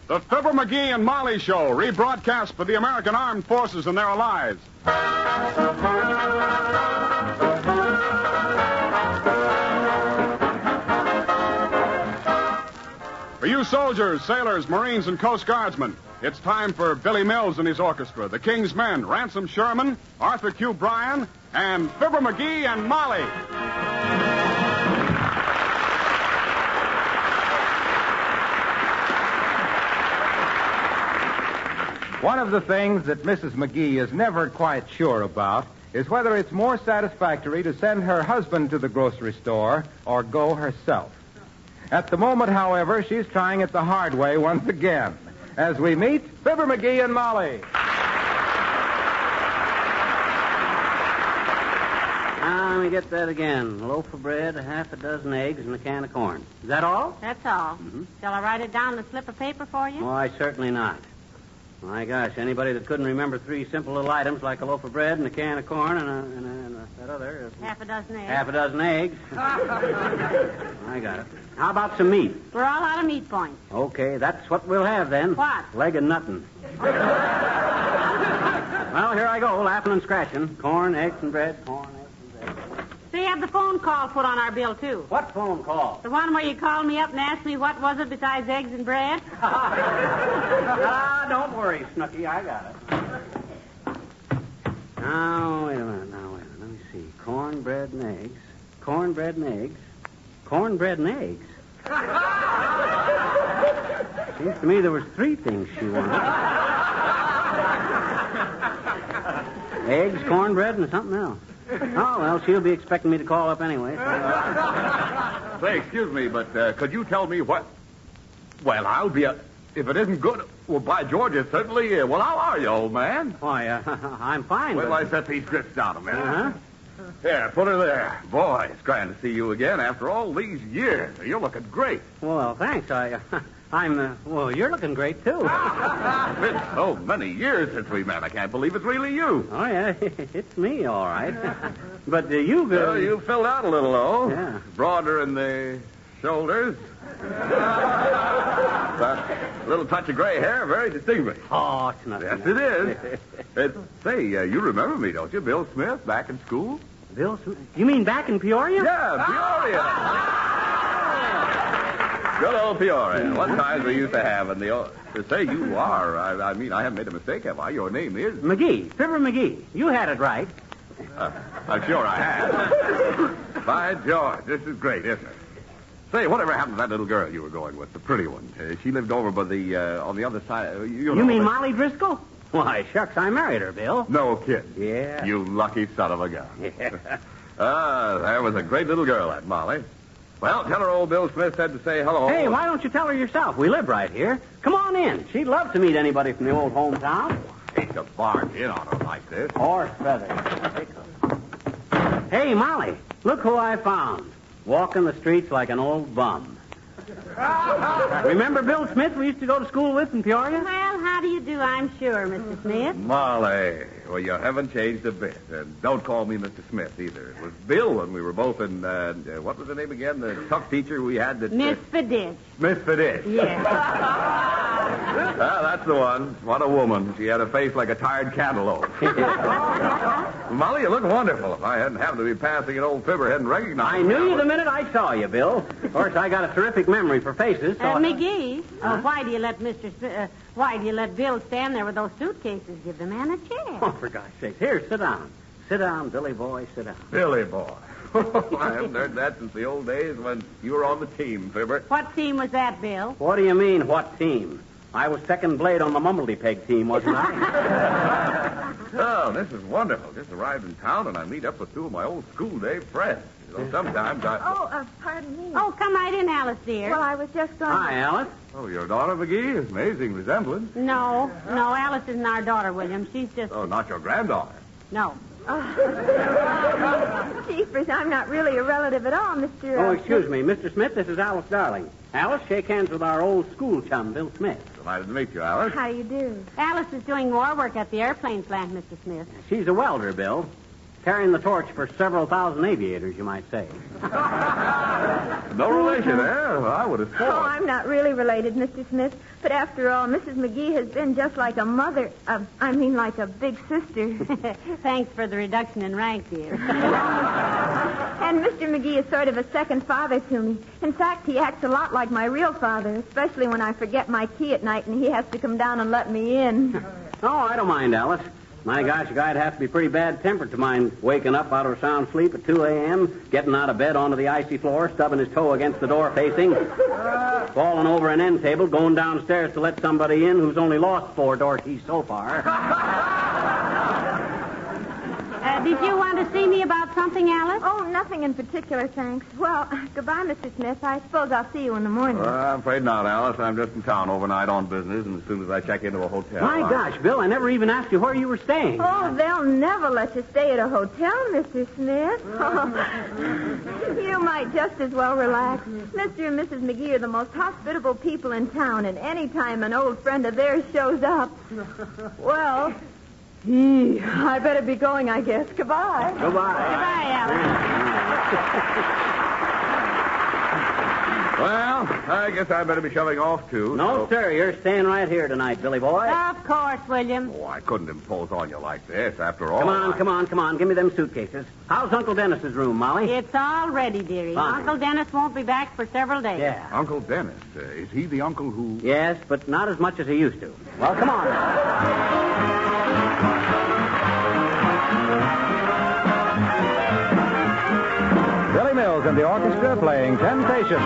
The Fibber McGee and Molly Show, rebroadcast for the American Armed Forces and their allies. For you soldiers, sailors, Marines, and Coast Guardsmen, it's time for Billy Mills and his orchestra, the King's Men, Ransom Sherman, Arthur Q. Bryan, and Fibber McGee and Molly. One of the things that Mrs. McGee is never quite sure about is whether it's more satisfactory to send her husband to the grocery store or go herself. At the moment, however, she's trying it the hard way once again. As we meet Fibber McGee and Molly. Now, let me get that again. A loaf of bread, a half a dozen eggs, and a can of corn. Is that all? That's all. Shall I write it down on a slip of paper for you? Why, certainly not. My gosh, anybody that couldn't remember three simple little items like a loaf of bread and a can of corn and that other... Half a dozen eggs. Half a dozen eggs. I got it. How about some meat? We're all out of meat points. Okay, that's what we'll have then. What? Leg of nuttin'. Well, here I go, laughing and scratching. Corn, eggs, and bread. Corn, eggs, and bread. So you have the phone call put on our bill, too. What phone call? The one where you called me up and asked me what was it besides eggs and bread? Don't worry, Snooky. I got it. Now, wait a minute. Let me see. Cornbread and eggs. Cornbread and eggs. Cornbread and eggs. Seems to me there was three things she wanted. Eggs, cornbread, and something else. Oh, well, she'll be expecting me to call up anyway. So... Say, excuse me, but could you tell me what... Well, I'll be if it isn't good... Well, by George, it certainly is. Well, how are you, old man? Why, I'm fine. Well, but... I set these grips down a minute. Uh-huh. There, put her there. Boy, it's grand to see you again after all these years. You're looking great. Well, thanks. Well, you're looking great, too. It's been so many years since we met. I can't believe it's really you. Oh, yeah, it's me, all right. But you... Well, you filled out a little, though. Yeah. Broader in the shoulders. That little touch of gray hair, very distinguished. Oh, it's nothing. Yes, it is. Say, you remember me, don't you? Bill Smith, back in school? Bill Smith? You mean back in Peoria? Yeah, Peoria. Good old Peoria. What times we used to have in the old... To say you are, I mean, I haven't made a mistake, have I? Your name is... McGee. Fibber McGee. You had it right. I'm sure I have. By George, this is great, isn't it? Say, whatever happened to that little girl you were going with, the pretty one? She lived over by the, on the other side. You mean Molly Driscoll? Why, shucks, I married her, Bill. No kid. Yeah. You lucky son of a gun. Yeah. There was a great little girl, that Molly. Well, tell her old Bill Smith said to say hello. Hey, why don't you tell her yourself? We live right here. Come on in. She'd love to meet anybody from the old hometown. Hate to barge in on her like this. Horse feathers. Hey, Molly, look who I found. Walking the streets like an old bum. Remember Bill Smith we used to go to school with in Peoria? Well, how do you do, I'm sure, Mr. Smith. Molly, well, you haven't changed a bit. And don't call me Mr. Smith, either. It was Bill when we were both in, what was the name again? The tough teacher we had that... Miss Fiddish. Miss Fiddish. Yes. That's the one. What a woman. She had a face like a tired cantaloupe. Molly, you look wonderful. If I hadn't happened to be passing an old Fibber, hadn't recognized I knew you the minute I saw you, Bill. Of course, I got a terrific memory for faces. So McGee, why do you let why do you let Bill stand there with those suitcases? Give the man a chair. Oh, for gosh sakes. Here, sit down. Sit down, Billy boy, sit down. Billy boy. I haven't heard that since the old days when you were on the team, Fibber. What team was that, Bill? What do you mean, what team? I was second blade on the Mumbledy-Peg team, wasn't I? Oh, this is wonderful. Just arrived in town, and I meet up with two of my old school day friends. You know, sometimes I... Oh, pardon me. Oh, come right in, Alice, dear. Well, I was just going Hi, Alice. Oh, your daughter, McGee? Amazing resemblance. No, Alice isn't our daughter, William. She's just... Oh, not your granddaughter. No. Jeepers, I'm not really a relative at all, Mr. Oh, excuse me. Mr. Smith, this is Alice Darling. Alice, shake hands with our old school chum, Bill Smith. Delighted to meet you, Alice. How do you do? Alice is doing more work at the airplane plant, Mr. Smith. She's a welder, Bill. Carrying the torch for several thousand aviators, you might say. No relation, eh? I would have Oh, thought. I'm not really related, Mr. Smith. But after all, Mrs. McGee has been just like a mother. Like a big sister. Thanks for the reduction in rank, dear. And Mr. McGee is sort of a second father to me. In fact, he acts a lot like my real father, especially when I forget my key at night and he has to come down and let me in. Oh, I don't mind, Alice. My gosh, a guy'd have to be pretty bad-tempered to mind waking up out of a sound sleep at 2 a.m., getting out of bed onto the icy floor, stubbing his toe against the door facing, falling over an end table, going downstairs to let somebody in who's only lost 4 door keys so far. Did you want to see me about something, Alice? Oh, nothing in particular, thanks. Well, goodbye, Mr. Smith. I suppose I'll see you in the morning. I'm afraid not, Alice. I'm just in town overnight on business, and as soon as I check into a hotel... My gosh, Bill, I never even asked you where you were staying. Oh, they'll never let you stay at a hotel, Mr. Smith. You might just as well relax. Mr. and Mrs. McGee are the most hospitable people in town, and any time an old friend of theirs shows up, well... I better be going, I guess. Goodbye. Goodbye. Goodbye, Alice. Well, I guess I better be shoving off, too. No, sir, you're staying right here tonight, Billy boy. Of course, William. Oh, I couldn't impose on you like this, after all. Come on. Give me them suitcases. How's Uncle Dennis's room, Molly? It's all ready, dearie. Fine. Uncle Dennis won't be back for several days. Yeah. Uncle Dennis. Is he the uncle who... Yes, but not as much as he used to. Well, come on. Billy Mills and the orchestra playing Temptation.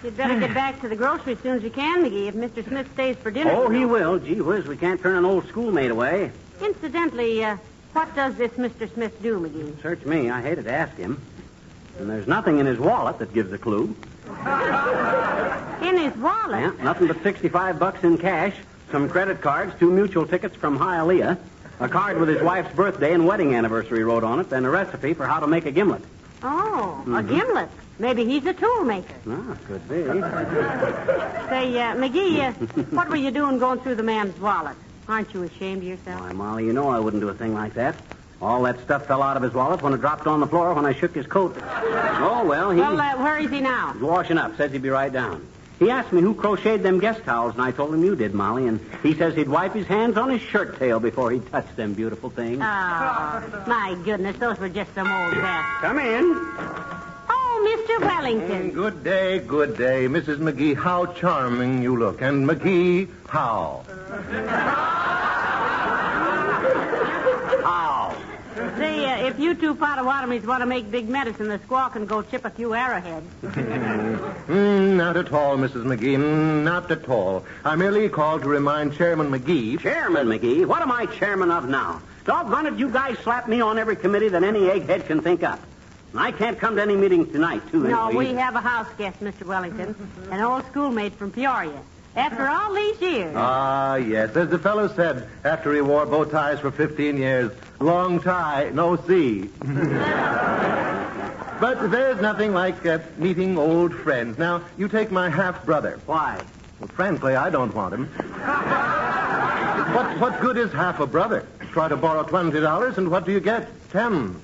You'd better get back to the grocery as soon as you can, McGee, if Mr. Smith stays for dinner. Oh, he will. Gee whiz, we can't turn an old schoolmate away. Incidentally, what does this Mr. Smith do, McGee? Search me. I hated to ask him. And there's nothing in his wallet that gives a clue. In his wallet? Yeah, nothing but $65 in cash, some credit cards, 2 mutual tickets from Hialeah, a card with his wife's birthday and wedding anniversary wrote on it, and a recipe for how to make a gimlet. Oh, a gimlet. Maybe he's a tool maker. Ah, could be. Say, McGee, what were you doing going through the man's wallet? Aren't you ashamed of yourself? Why, Molly, you know I wouldn't do a thing like that. All that stuff fell out of his wallet when it dropped on the floor when I shook his coat. Oh, well, Well, where is he now? He's washing up. Says he'd be right down. He asked me who crocheted them guest towels, and I told him you did, Molly. And he says he'd wipe his hands on his shirt tail before he touched them beautiful things. Oh, my goodness, those were just some old vests. Come in. Oh, Mr. Wellington. Good day, good day. Mrs. McGee, how charming you look. And McGee, how? How? Say, if you two Potawatomis want to make big medicine, the squaw can go chip a few arrowheads. Not at all, Mrs. McGee. Not at all. I merely called to remind Chairman McGee. Chairman McGee? What am I chairman of now? Doggone it, you guys slap me on every committee that any egghead can think up. I can't come to any meetings tonight, too. No, anyway. we have a house guest, Mr. Wellington, an old schoolmate from Peoria. After all these years. Ah, yes. As the fellow said after he wore bow ties for 15 years, long tie, no see. But there's nothing like meeting old friends. Now, you take my half-brother. Why? Well, frankly, I don't want him. What good is half a brother? Try to borrow $20, and what do you get? 10.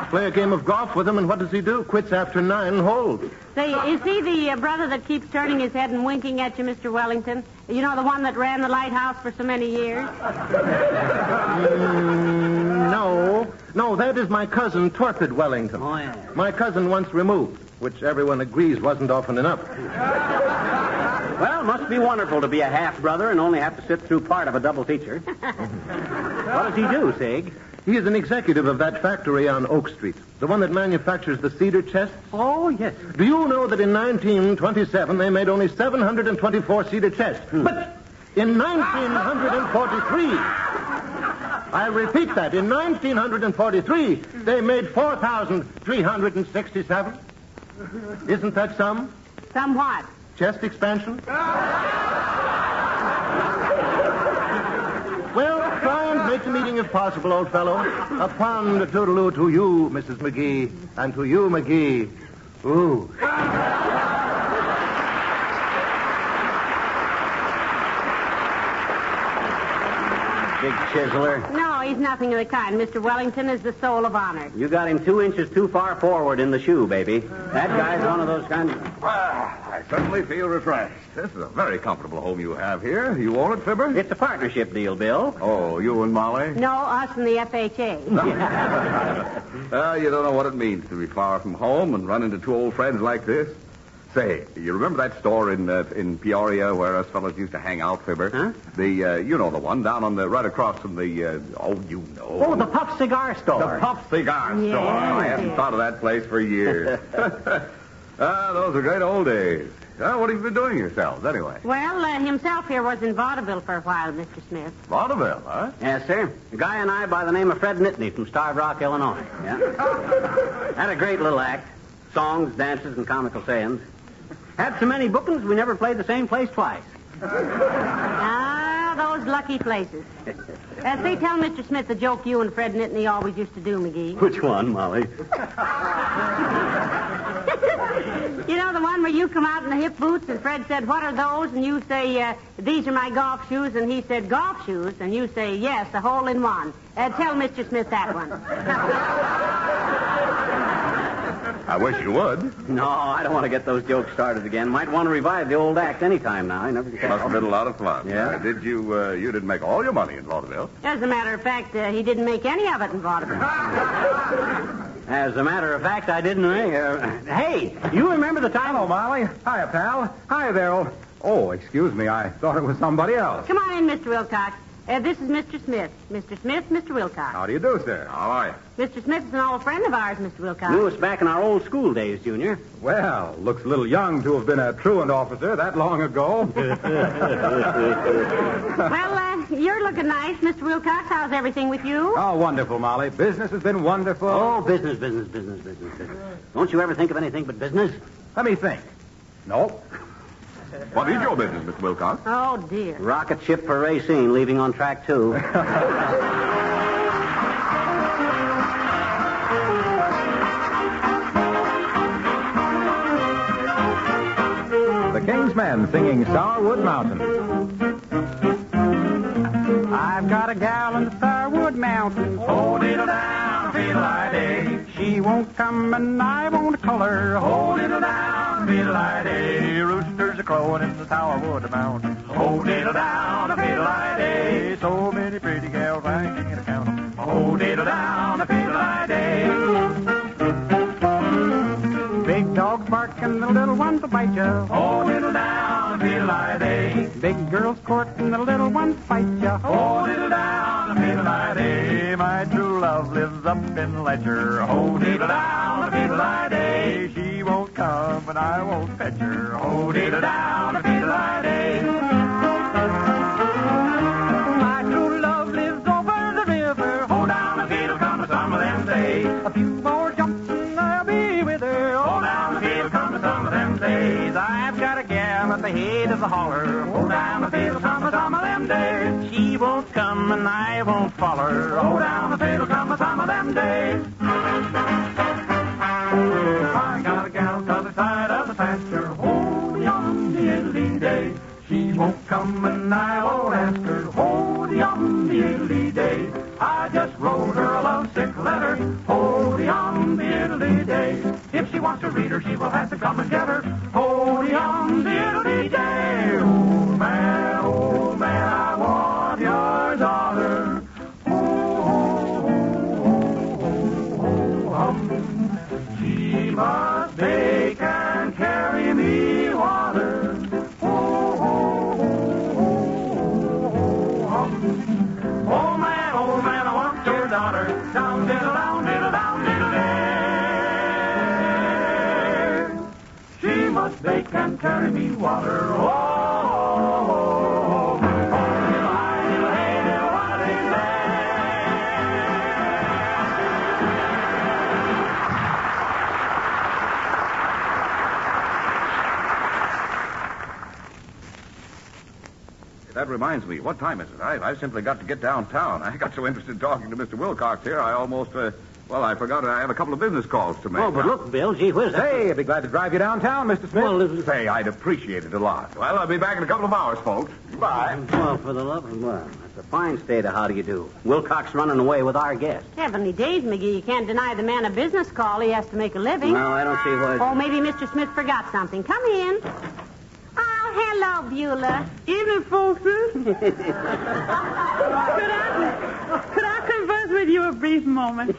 Play a game of golf with him, and what does he do? Quits after 9 holes. Say, is he the brother that keeps turning his head and winking at you, Mr. Wellington? You know, the one that ran the lighthouse for so many years? No, that is my cousin, Torpid Wellington. Oh, yeah. My cousin once removed, which everyone agrees wasn't often enough. Well, it must be wonderful to be a half-brother and only have to sit through part of a double feature. What does he do, Sig? He is an executive of that factory on Oak Street, the one that manufactures the cedar chests. Oh, yes. Do you know that in 1927 they made only 724 cedar chests? But in 1943, I repeat that, in 1943, they made 4,367. Isn't that some? Some what? Chest expansion? Well, try and make the meeting if possible, old fellow. A pound of toodaloo to you, Mrs. McGee, and to you, McGee. Ooh. Big chiseler. No, he's nothing of the kind. Mr. Wellington is the soul of honor. You got him 2 inches too far forward in the shoe, baby. That guy's one of those kinds of... Well, I certainly feel refreshed. This is a very comfortable home you have here. You own it, Fibber? It's a partnership deal, Bill. Oh, you and Molly? No, us and the FHA. You don't know what it means to be far from home and run into 2 old friends like this. Say, you remember that store in Peoria where us fellows used to hang out, Fibber? Huh? You know the one down on the right across from the you know. Oh, the Puff Cigar Store. The Puff Cigar Store. Yes, I haven't yes. thought of that place for years. Those are great old days. What have you been doing yourselves, anyway? Well, himself here was in vaudeville for a while, Mr. Smith. Vaudeville, huh? Yes, sir. A guy and I by the name of Fred Nittany from Starved Rock, Illinois. Yeah. Had a great little act. Songs, dances, and comical sayings. Had so many bookings, we never played the same place twice. Ah, those lucky places. Say, tell Mr. Smith the joke you and Fred Nittany always used to do, McGee. Which one, Molly? You know, the one where you come out in the hip boots and Fred said, what are those? And you say, these are my golf shoes. And he said, golf shoes? And you say, yes, a hole in one. Tell Mr. Smith that one. I wish you would. No, I don't want to get those jokes started again. Might want to revive the old act anytime now. I never Must have been a lot of fun. Yeah. You didn't make all your money in vaudeville. As a matter of fact, he didn't make any of it in vaudeville. As a matter of fact, I didn't. Hey, you remember the time? Hello, Molly. Hiya, pal. Hi there, old... Oh, excuse me. I thought it was somebody else. Come on in, Mr. Wilcox. This is Mr. Smith. Mr. Smith, Mr. Wilcox. How do you do, sir? How are you? Mr. Smith is an old friend of ours, Mr. Wilcox. Knew us back in our old school days, Junior. Well, looks a little young to have been a truant officer that long ago. Well, you're looking nice, Mr. Wilcox. How's everything with you? Oh, wonderful, Molly. Business has been wonderful. Oh, business. Don't you ever think of anything but business? Let me think. Nope. What is your business, Mr. Wilcox? Oh, dear. Rocket ship for Racine, leaving on track 2. The King's Men singing Starwood Mountain. I've got a gal in the Starwood Mountains. Hold it down, fiddle-I-day. She won't come and I won't call her. Hold it down, fiddle-I-day. Roosters are crowing in the Starwood Mountains. Hold it down, fiddle-I-day. So many pretty gals I can't count 'em. Hold it down, fiddle-I-day. Big dogs barking, the little ones will bite ya. Hold it down, fiddle-I-day. Big girls courting, the little ones fight ya. Hold it down, fiddle-I-day. My true love lives up in Ledger. Hold it down, fiddle-I-day. She won't come and I won't fetch her. Hold it down, fiddle-I-day. My true love lives over the river. Hold down, the fiddle come some of them days. A few more jumps and I the head of the holler. Oh, down the fiddle come some of them days. She won't come and I won't follow her. Oh, down the fiddle come some of them days. I got a gal to the side of the pasture. Oh, yum, diddly day. She won't come and I won't ask her. Oh, yum, diddly day. I just wrote her a lovesick letter. Oh, yum, diddly day. If she wants to read her, she will have to come and get her. Oh, yum, diddly day. Old man, I want your daughter. She must bake and carry me water. Oh, man, I want your daughter. Down, diddle, down, diddle, down, diddle, day. She must bake and carry me water. Oh, diddle, hi, diddle, hey, diddle, one of these That reminds me. What time is it? I've simply got to get downtown. I got so interested talking to Mr. Wilcox here, I almost, I forgot I have a couple of business calls to make. Oh, but look, Bill, gee whiz. Hey, I'd be glad to drive you downtown, Mr. Smith. Well, say, I'd appreciate it a lot. Well, I'll be back in a couple of hours, folks. Bye. Well, for the love of well, that's a fine state of how do you do. Wilcox running away with our guest. Heavenly days, McGee. You can't deny the man a business call. He has to make a living. No, I don't see why. Oh, maybe Mr. Smith forgot something. Come in. Oh, hello, Beulah. Evening, folks. Could I converse with you a brief moment?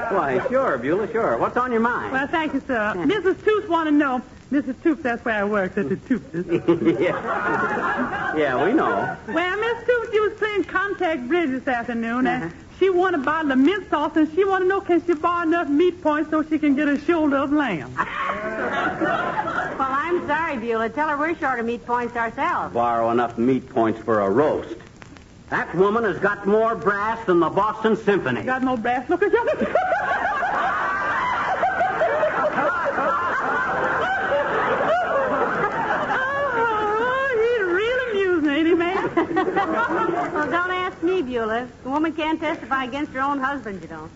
Why, sure, Beulah, sure. What's on your mind? Well, thank you, sir. Mrs. Toops want to know. Mrs. Toops, that's where I work, at the Toops. Yeah, we know. Well, Miss Toops, you was playing contact bridge this afternoon, and she won a bottle of mint sauce, and she want to know, can she borrow enough meat points so she can get a shoulder of lamb? Well, I'm sorry, Beulah. Tell her we're short of meat points ourselves. Borrow enough meat points for a roast. That woman has got more brass than the Boston Symphony. Got no brass. Look at you. Oh, he's real amusing, ain't he, man? Well, don't ask me, Beulah. The woman can't testify against her own husband, you know.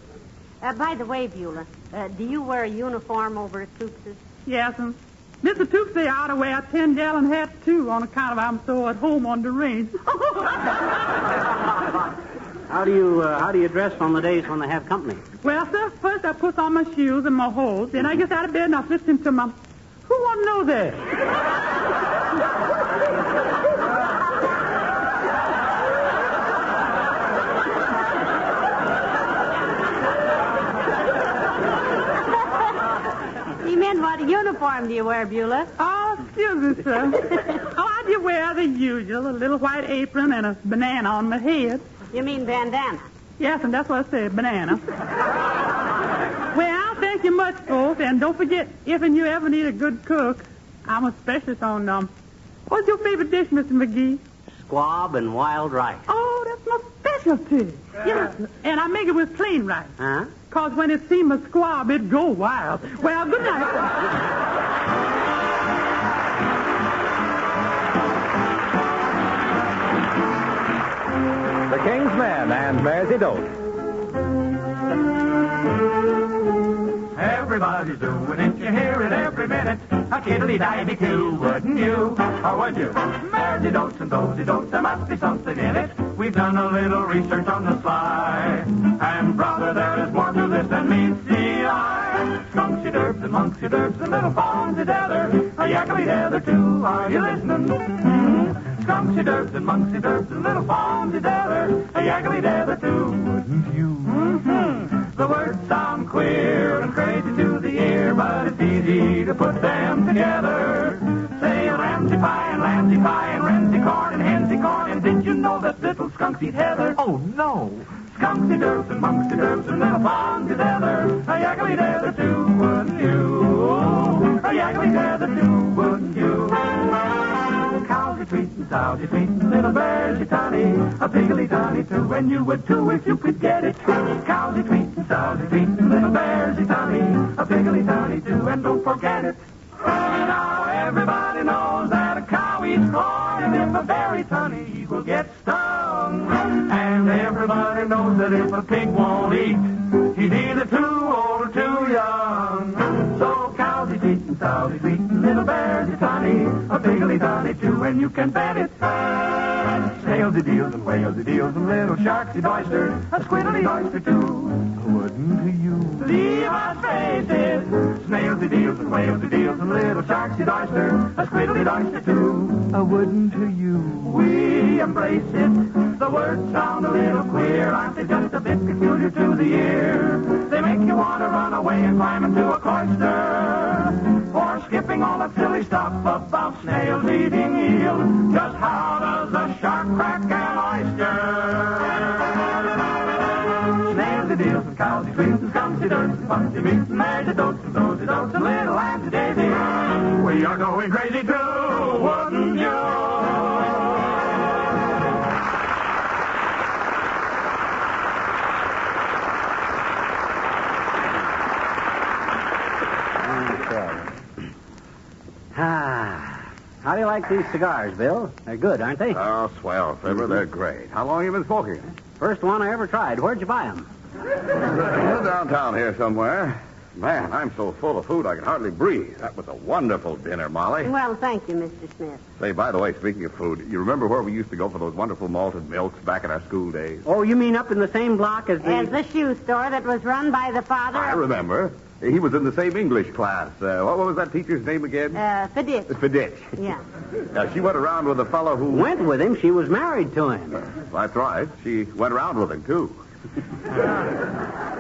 By the way, Beulah, do you wear a uniform over at Toops's? Yes, and Mr. Toops say I ought to wear a 10-gallon hat, too, on account of I'm so at home on the range. How do you dress on the days when they have company? Well, sir, first I put on my shoes and my hose, then I get out of bed and I slip into my... Who want to know that? He meant what uniform do you wear, Beulah? Oh, excuse me, sir. Oh, I just wear the usual, a little white apron and a banana on my head. You mean bandana? Yes, and that's what I said, banana. Well, thank you much, folks, and don't forget, if and you ever need a good cook, I'm a specialist on, what's your favorite dish, Mr. McGee? Squab and wild rice. Oh, that's my specialty. Yes, and I make it with plain rice. Huh? Because when it seems a squab, it go wild. Well, good night. The King's Men and Mersey Dote. Everybody's doing it, you hear it every minute. A kiddly-divey-coo, wouldn't you? Or would you? Mersey dotes and dozy dotes, there must be something in it. We've done a little research on the sly. And brother, there is more to this than meets the eye. Skunksy derbs and monksy derbs and little fawns together. A yackily tether too, are you listening? Skunksy derbs and monksy derbs and little fawns together. A yackily tether too, wouldn't you? The words sound queer and crazy to the ear, but it's easy to put them together. Say Ramsey pie and Ramsey pie and Ramsey corn and Hensey corn, and did you know that little skunks eat heather? Oh, no. Skunksy derbs and monksy derbs and little fawns together. A yackily tether too, wouldn't you? A yackily tether too, wouldn't you? Cows are tweeting, sows are tweeting, little bears are tiny, a piggly tiny too, and you would too if you could get it. Cows are tweeting, sows are tweeting, little bears are tiny, a piggly tiny too, and don't forget it. Now everybody knows that a cow berries corn, and if a berry's honey, he will get stung. And everybody knows that if a pig won't eat, he's either too old or too young. So cows eat and sows eat, and little bears eat honey, a pig'll eat honey too, and you can bet it. Snails eat eels and whales eat eels, and little sharks eat oysters, a squid'll eat oyster too. Wouldn't you leave us faces? Snails eat eels and whales eat eels, and little sharks eat oysters, a squid'll eat oyster too. Wouldn't you? We embrace it. The words sound a little queer, aren't they just a bit peculiar to the ear? They make you want to run away and climb into a cloister. Or skipping all that silly stuff about snails eating eels. Just how does a shark crack an oyster? Snails eat eels and cows eat sweets and skunks eat dirt and pumpkin meats and mares eat oats and toads eat oats and little lambs eat daisies. We are going crazy too, wouldn't you? How do you like these cigars, Bill? They're good, aren't they? Oh, swell, Fibber. They're great. How long have you been smoking? First one I ever tried. Where'd you buy them? Downtown here somewhere. Man, I'm so full of food I can hardly breathe. That was a wonderful dinner, Molly. Well, thank you, Mr. Smith. Say, by the way, speaking of food, you remember where we used to go for those wonderful malted milks back in our school days? Oh, you mean up in the same block as the... As the shoe store that was run by the father... I remember. He was in the same English class. What was that teacher's name again? Fiditch. Fiditch. Yeah. She went around with a fellow who... Went with him? She was married to him. That's right. She went around with him, too.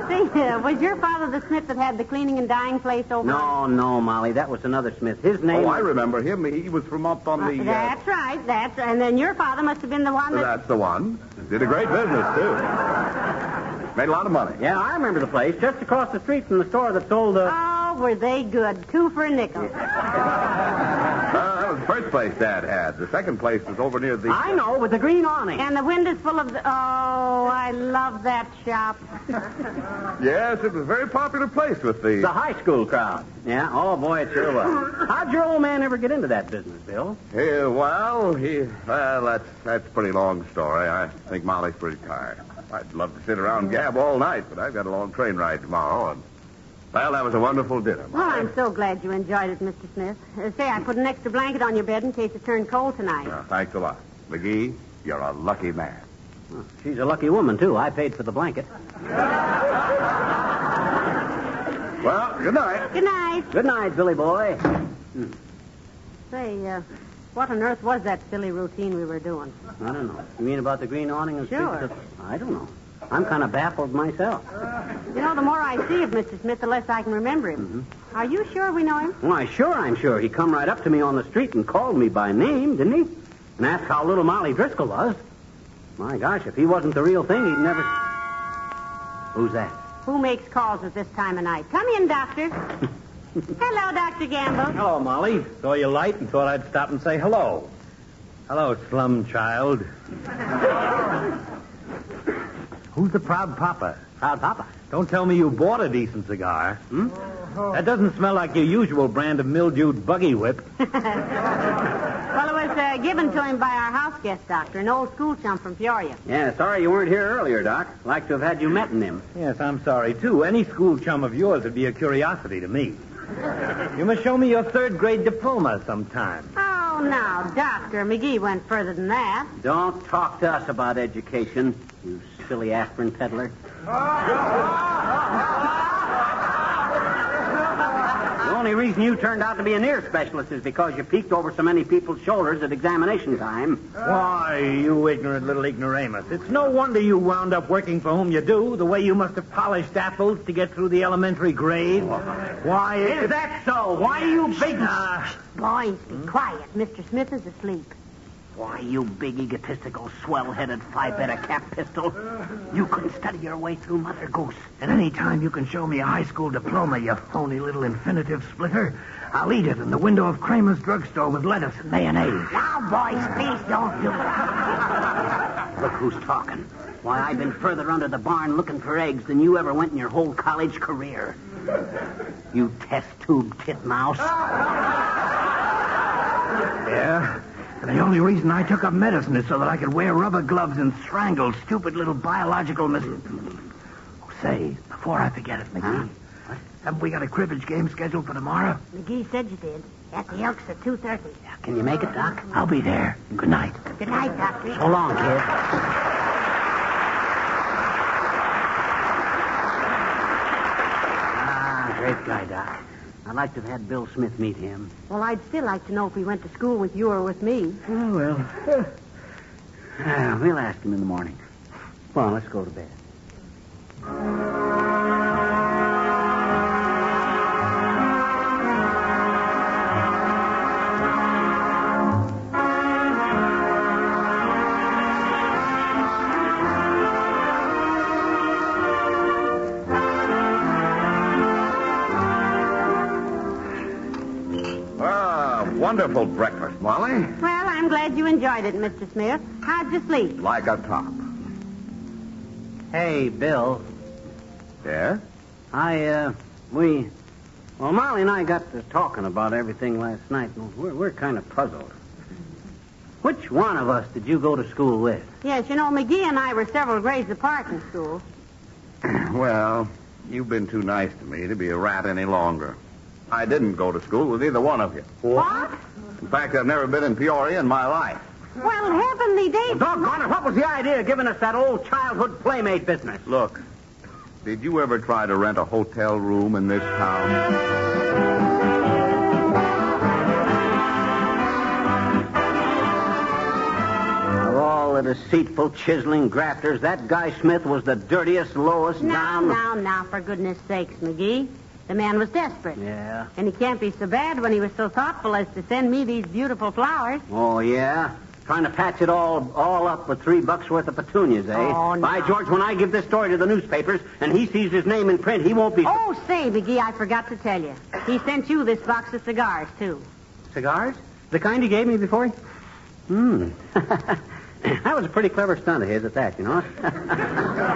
See, was your father the Smith that had the cleaning and dyeing place over? No, Molly. That was another Smith. His name... Oh, I remember him. He was from up on the... That's right. And then your father must have been the one that... That's the one. Did a great business, too. Made a lot of money. Yeah, I remember the place. Just across the street from the store that sold... Oh, were they good. 2 for a nickel. That was the first place Dad had. The second place was over near the... I know, with the green awning. And the windows full of... Oh, I love that shop. Yes, it was a very popular place with the... The high school crowd. Yeah? Oh, boy, it sure was. How'd your old man ever get into that business, Bill? Well, that's a pretty long story. I think Molly's pretty tired. I'd love to sit around and gab all night, but I've got a long train ride tomorrow, and... Well, that was a wonderful dinner, Molly. Well, I'm so glad you enjoyed it, Mr. Smith. Say, I put an extra blanket on your bed in case it turned cold tonight. Thanks a lot. McGee, you're a lucky man. Well, she's a lucky woman, too. I paid for the blanket. Well, good night. Good night. Good night, Billy boy. Say, what on earth was that silly routine we were doing? I don't know. You mean about the green awning and Sure. I don't know. I'm kind of baffled myself. You know, the more I see of Mr. Smith, the less I can remember him. Mm-hmm. Are you sure we know him? Why, sure I'm sure. He come right up to me on the street and called me by name, didn't he? And asked how little Molly Driscoll was. My gosh, if he wasn't the real thing, he'd never... Who's that? Who makes calls at this time of night? Come in, Doctor. Hello, Dr. Gamble. Hello, Molly. Saw you light and thought I'd stop and say hello. Hello, slum child. Who's the proud papa? Proud papa? Don't tell me you bought a decent cigar. That doesn't smell like your usual brand of mildewed buggy whip. Well, it was given to him by our house guest, Doctor, an old school chum from Peoria. Yeah, sorry you weren't here earlier, Doc. Like to have had you met in him. Yes, I'm sorry, too. Any school chum of yours would be a curiosity to me. You must show me your third-grade diploma sometime. Oh, now, Dr. McGee went further than that. Don't talk to us about education, you silly aspirin peddler. The only reason you turned out to be an ear specialist is because you peeked over so many people's shoulders at examination time. Why, you ignorant little ignoramus. It's no wonder you wound up working for whom you do, the way you must have polished apples to get through the elementary grades. Why... Is that so? Why, you big... Boys, be quiet. Mr. Smith is asleep. Why, you big egotistical, swell-headed, Phi-Beta cap pistol. You couldn't study your way through Mother Goose. And any time you can show me a high school diploma, you phony little infinitive splitter, I'll eat it in the window of Kramer's drugstore with lettuce and mayonnaise. Now, boys, please don't do that. Look who's talking. Why, I've been further under the barn looking for eggs than you ever went in your whole college career. You test tube titmouse. Yeah? The only reason I took up medicine is so that I could wear rubber gloves and strangle stupid little biological Say, before I forget it, McGee, haven't we got a cribbage game scheduled for tomorrow? McGee said you did. At the Elks at 2:30. Can you make it, Doc? I'll be there. Good night. Good night, Doctor. So long, kid. Great guy, Doc. I'd like to have had Bill Smith meet him. Well, I'd still like to know if he went to school with you or with me. Oh, well. We'll ask him in the morning. Come on, let's go to bed. Wonderful breakfast, Molly. Well, I'm glad you enjoyed it, Mr. Smith. How'd you sleep? Like a top. Hey, Bill. Yeah? Well, Molly and I got to talking about everything last night, and we're kind of puzzled. Which one of us did you go to school with? Yes, you know, McGee and I were several grades apart in school. Well, you've been too nice to me to be a rat any longer. I didn't go to school with either one of you. What? In fact, I've never been in Peoria in my life. Well, heavenly days. Doggone it, what was the idea of giving us that old childhood playmate business? Look, did you ever try to rent a hotel room in this town? Of all the deceitful, chiseling grafters, that guy Smith was the dirtiest, lowest down... Now, for goodness sakes, McGee. The man was desperate. Yeah. And he can't be so bad when he was so thoughtful as to send me these beautiful flowers. Oh, yeah? Trying to patch it all up with $3 worth of petunias, eh? Oh, no. By George, when I give this story to the newspapers and he sees his name in print, he won't be... Oh, say, McGee, I forgot to tell you. He sent you this box of cigars, too. Cigars? The kind he gave me before? That was a pretty clever stunt of his at that, you know.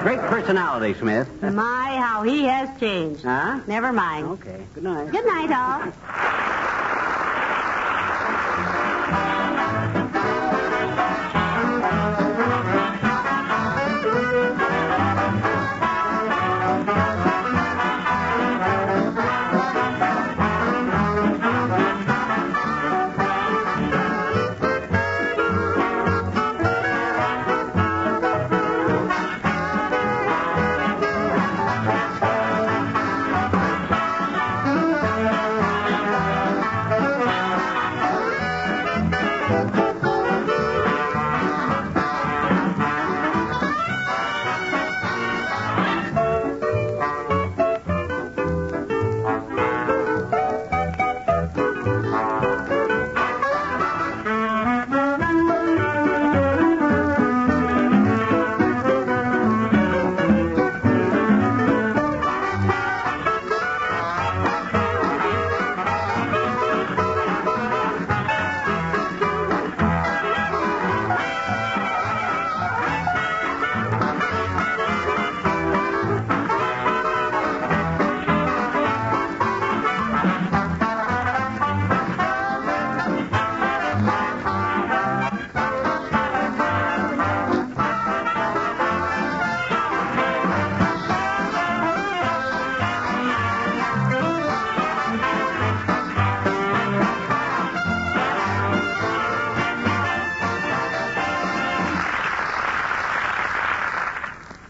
Great personality, Smith. My, how he has changed. Huh? Never mind. Okay, good night. Good night, all.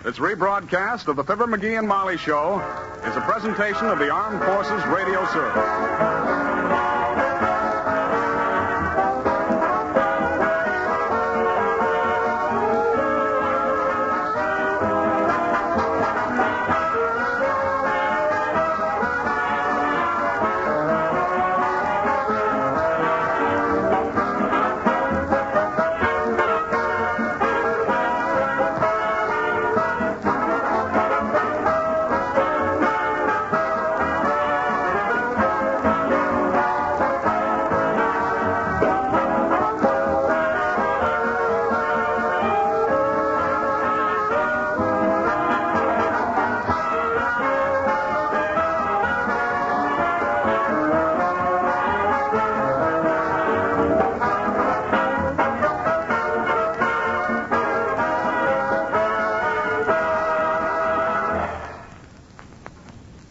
This rebroadcast of the Fibber McGee and Molly Show is a presentation of the Armed Forces Radio Service.